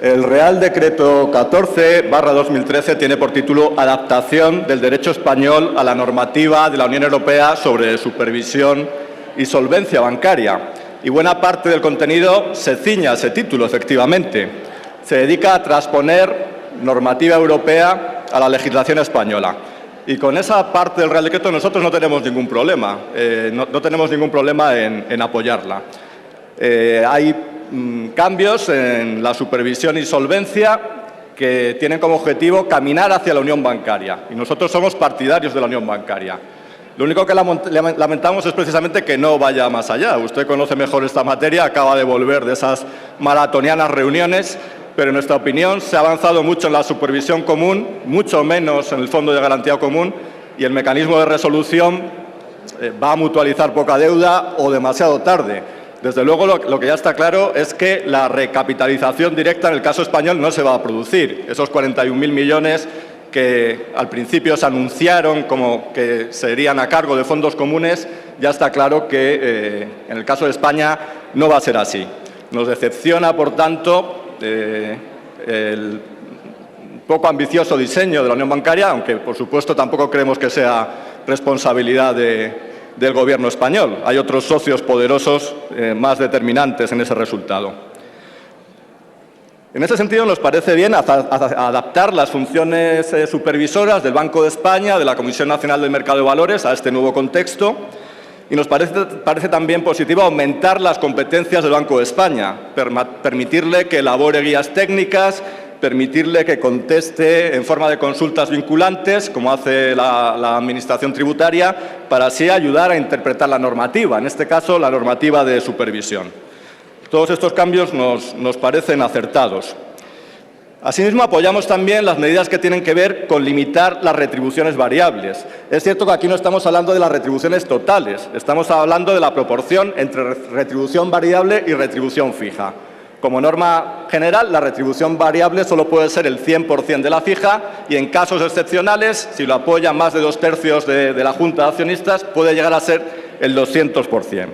El Real Decreto 14/2013 tiene por título Adaptación del derecho español a la normativa de la Unión Europea sobre supervisión y solvencia bancaria. Y buena parte del contenido se ciña a ese título, efectivamente. Se dedica a transponer normativa europea a la legislación española. Y con esa parte del Real Decreto nosotros no tenemos ningún problema. No tenemos ningún problema en apoyarla. Hay cambios en la supervisión y solvencia que tienen como objetivo caminar hacia la unión bancaria. Y nosotros somos partidarios de la unión bancaria. Lo único que lamentamos es precisamente que no vaya más allá. Usted conoce mejor esta materia, acaba de volver de esas maratonianas reuniones, pero en nuestra opinión se ha avanzado mucho en la supervisión común, mucho menos en el Fondo de Garantía Común, y el mecanismo de resolución va a mutualizar poca deuda o demasiado tarde. Desde luego, lo que ya está claro es que la recapitalización directa en el caso español no se va a producir. Esos 41.000 millones que al principio se anunciaron como que serían a cargo de fondos comunes, ya está claro que en el caso de España no va a ser así. Nos decepciona, por tanto, el poco ambicioso diseño de la unión bancaria, aunque, por supuesto, tampoco creemos que sea responsabilidad del Gobierno español. Hay otros socios poderosos más determinantes en ese resultado. En ese sentido, nos parece bien adaptar las funciones supervisoras del Banco de España, de la Comisión Nacional del Mercado de Valores, a este nuevo contexto. Y nos parece también positivo aumentar las competencias del Banco de España, permitirle que elabore guías técnicas, permitirle que conteste en forma de consultas vinculantes, como hace la Administración tributaria, para así ayudar a interpretar la normativa, en este caso la normativa de supervisión. Todos estos cambios nos parecen acertados. Asimismo, apoyamos también las medidas que tienen que ver con limitar las retribuciones variables. Es cierto que aquí no estamos hablando de las retribuciones totales, estamos hablando de la proporción entre retribución variable y retribución fija. Como norma general, la retribución variable solo puede ser el 100% de la fija y, en casos excepcionales, si lo apoyan más de 2/3 de la Junta de Accionistas, puede llegar a ser el 200%.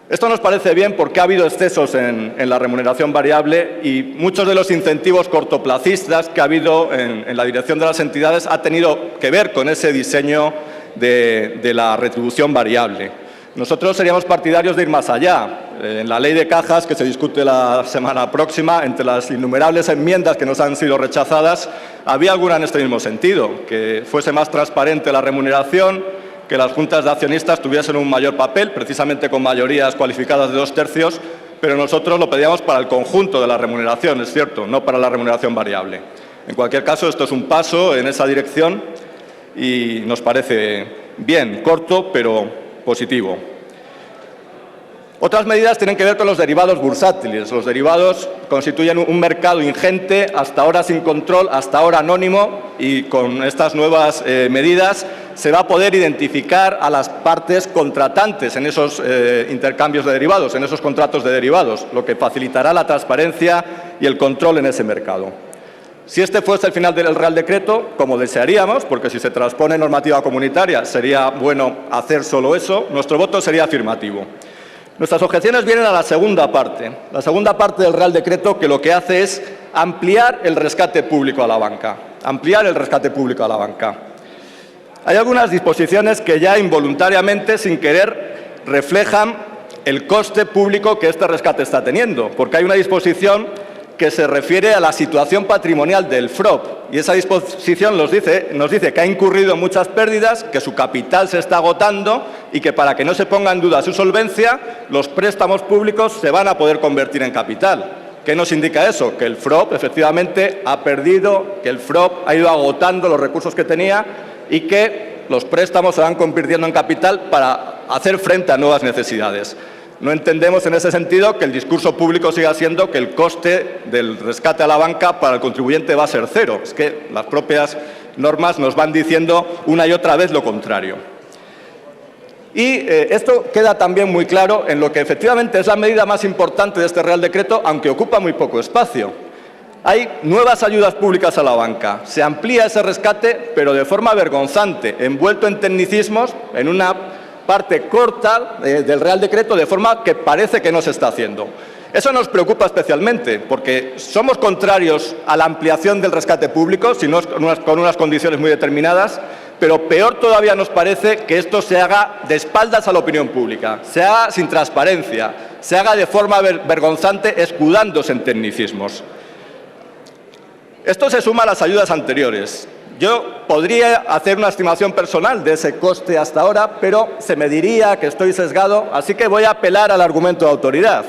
Esto nos parece bien porque ha habido excesos en la remuneración variable y muchos de los incentivos cortoplacistas que ha habido en la dirección de las entidades ha tenido que ver con ese diseño de la retribución variable. Nosotros seríamos partidarios de ir más allá. En la Ley de Cajas, que se discute la semana próxima, entre las innumerables enmiendas que nos han sido rechazadas, había alguna en este mismo sentido, que fuese más transparente la remuneración, que las juntas de accionistas tuviesen un mayor papel, precisamente con mayorías cualificadas de 2/3, pero nosotros lo pedíamos para el conjunto de la remuneración, es cierto, no para la remuneración variable. En cualquier caso, esto es un paso en esa dirección y nos parece bien, corto, pero positivo. Otras medidas tienen que ver con los derivados bursátiles. Los derivados constituyen un mercado ingente, hasta ahora sin control, hasta ahora anónimo, y con estas nuevas medidas se va a poder identificar a las partes contratantes en esos intercambios de derivados, en esos contratos de derivados, lo que facilitará la transparencia y el control en ese mercado. Si este fuese el final del Real Decreto, como desearíamos, porque si se transpone normativa comunitaria sería bueno hacer solo eso, nuestro voto sería afirmativo. Nuestras objeciones vienen a la segunda parte del Real Decreto, que lo que hace es ampliar el rescate público a la banca. Hay algunas disposiciones que ya involuntariamente, sin querer, reflejan el coste público que este rescate está teniendo, porque hay una disposición que se refiere a la situación patrimonial del FROB, y esa disposición nos dice que ha incurrido en muchas pérdidas, que su capital se está agotando y que, para que no se ponga en duda su solvencia, los préstamos públicos se van a poder convertir en capital. ¿Qué nos indica eso? Que el FROB efectivamente ha perdido, que el FROB ha ido agotando los recursos que tenía y que los préstamos se van convirtiendo en capital para hacer frente a nuevas necesidades. No entendemos en ese sentido que el discurso público siga siendo que el coste del rescate a la banca para el contribuyente va a ser cero. Es que las propias normas nos van diciendo una y otra vez lo contrario. Y esto queda también muy claro en lo que efectivamente es la medida más importante de este Real Decreto, aunque ocupa muy poco espacio. Hay nuevas ayudas públicas a la banca. Se amplía ese rescate, pero de forma vergonzante, envuelto en tecnicismos, en una parte corta del Real Decreto, de forma que parece que no se está haciendo. Eso nos preocupa especialmente, porque somos contrarios a la ampliación del rescate público, si no es con unas condiciones muy determinadas, pero peor todavía nos parece que esto se haga de espaldas a la opinión pública, se haga sin transparencia, se haga de forma vergonzante, escudándose en tecnicismos. Esto se suma a las ayudas anteriores. Yo podría hacer una estimación personal de ese coste hasta ahora, pero se me diría que estoy sesgado, así que voy a apelar al argumento de autoridad.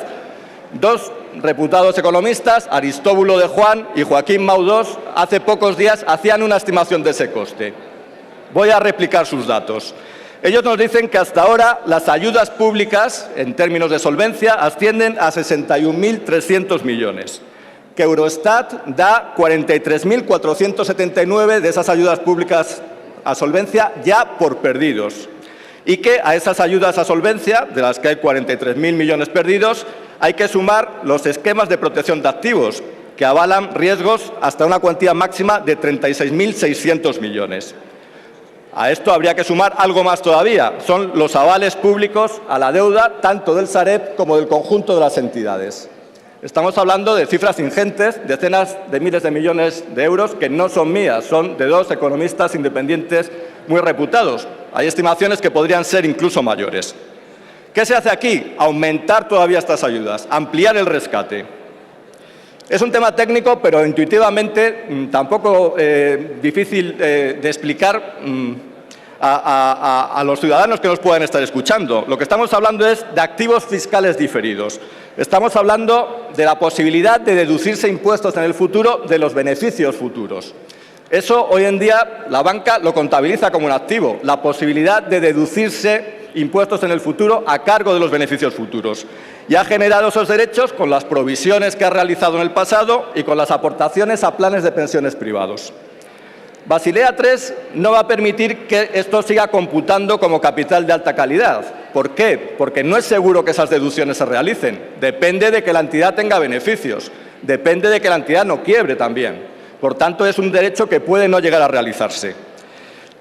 Dos reputados economistas, Aristóbulo de Juan y Joaquín Maudós, hace pocos días hacían una estimación de ese coste. Voy a replicar sus datos. Ellos nos dicen que hasta ahora las ayudas públicas, en términos de solvencia, ascienden a 61.300 millones, que Eurostat da 43.479 de esas ayudas públicas a solvencia ya por perdidos, y que a esas ayudas a solvencia, de las que hay 43.000 millones perdidos, hay que sumar los esquemas de protección de activos, que avalan riesgos hasta una cuantía máxima de 36.600 millones. A esto habría que sumar algo más todavía. Son los avales públicos a la deuda, tanto del Sareb como del conjunto de las entidades. Estamos hablando de cifras ingentes, decenas de miles de millones de euros, que no son mías, son de dos economistas independientes muy reputados. Hay estimaciones que podrían ser incluso mayores. ¿Qué se hace aquí? Aumentar todavía estas ayudas, ampliar el rescate. Es un tema técnico, pero intuitivamente tampoco difícil de explicar a los ciudadanos que nos puedan estar escuchando. Lo que estamos hablando es de activos fiscales diferidos. Estamos hablando de la posibilidad de deducirse impuestos en el futuro de los beneficios futuros. Eso hoy en día la banca lo contabiliza como un activo, la posibilidad de deducirse impuestos en el futuro a cargo de los beneficios futuros. Y ha generado esos derechos con las provisiones que ha realizado en el pasado y con las aportaciones a planes de pensiones privados. Basilea III no va a permitir que esto siga computando como capital de alta calidad. ¿Por qué? Porque no es seguro que esas deducciones se realicen. Depende de que la entidad tenga beneficios. Depende de que la entidad no quiebre también. Por tanto, es un derecho que puede no llegar a realizarse.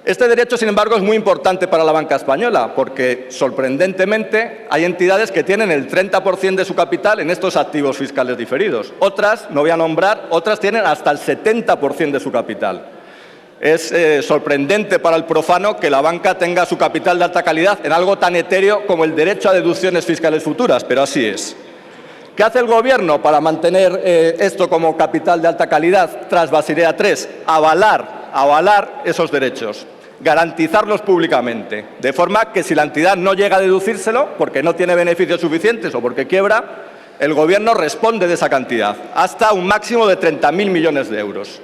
Este derecho, sin embargo, es muy importante para la banca española porque, sorprendentemente, hay entidades que tienen el 30% de su capital en estos activos fiscales diferidos. Otras, no voy a nombrar, otras tienen hasta el 70% de su capital. Es sorprendente para el profano que la banca tenga su capital de alta calidad en algo tan etéreo como el derecho a deducciones fiscales futuras, pero así es. ¿Qué hace el Gobierno para mantener esto como capital de alta calidad tras Basilea III? Avalar esos derechos, garantizarlos públicamente, de forma que si la entidad no llega a deducírselo porque no tiene beneficios suficientes o porque quiebra, el Gobierno responde de esa cantidad, hasta un máximo de 30.000 millones de euros.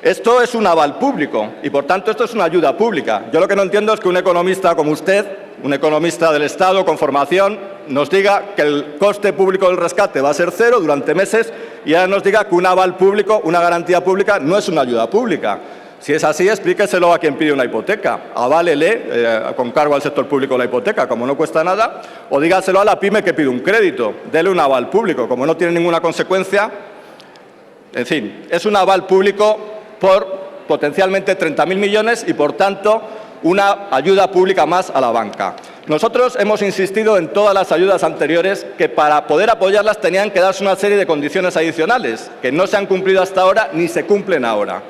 Esto es un aval público y, por tanto, esto es una ayuda pública. Yo lo que no entiendo es que un economista como usted, un economista del Estado con formación, nos diga que el coste público del rescate va a ser cero durante meses y ahora nos diga que un aval público, una garantía pública, no es una ayuda pública. Si es así, explíqueselo a quien pide una hipoteca. Aválele con cargo al sector público la hipoteca, como no cuesta nada, o dígaselo a la pyme que pide un crédito. Dele un aval público, como no tiene ninguna consecuencia. En fin, es un aval público por potencialmente 30.000 millones y, por tanto, una ayuda pública más a la banca. Nosotros hemos insistido en todas las ayudas anteriores que para poder apoyarlas tenían que darse una serie de condiciones adicionales que no se han cumplido hasta ahora ni se cumplen ahora.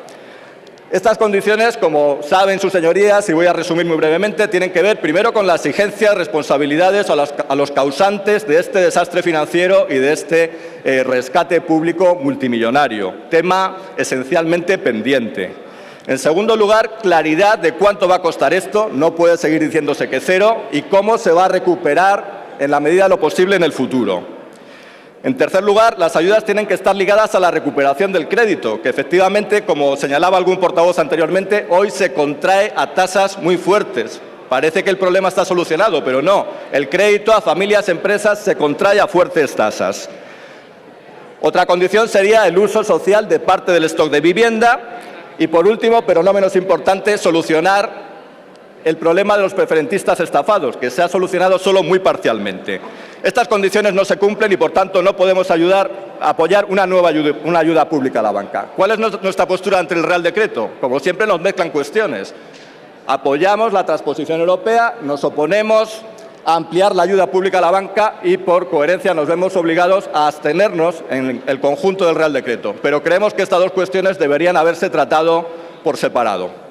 Estas condiciones, como saben sus señorías, y voy a resumir muy brevemente, tienen que ver primero con la exigencia de responsabilidades a los causantes de este desastre financiero y de este rescate público multimillonario, tema esencialmente pendiente. En segundo lugar, claridad de cuánto va a costar esto, no puede seguir diciéndose que cero, y cómo se va a recuperar en la medida de lo posible en el futuro. En tercer lugar, las ayudas tienen que estar ligadas a la recuperación del crédito, que efectivamente, como señalaba algún portavoz anteriormente, hoy se contrae a tasas muy fuertes. Parece que el problema está solucionado, pero no. El crédito a familias, empresas, se contrae a fuertes tasas. Otra condición sería el uso social de parte del stock de vivienda. Y, por último, pero no menos importante, solucionar el problema de los preferentistas estafados, que se ha solucionado solo muy parcialmente. Estas condiciones no se cumplen y, por tanto, no podemos apoyar una ayuda pública a la banca. ¿Cuál es nuestra postura ante el Real Decreto? Como siempre, nos mezclan cuestiones. Apoyamos la transposición europea, nos oponemos a ampliar la ayuda pública a la banca y, por coherencia, nos vemos obligados a abstenernos en el conjunto del Real Decreto. Pero creemos que estas dos cuestiones deberían haberse tratado por separado.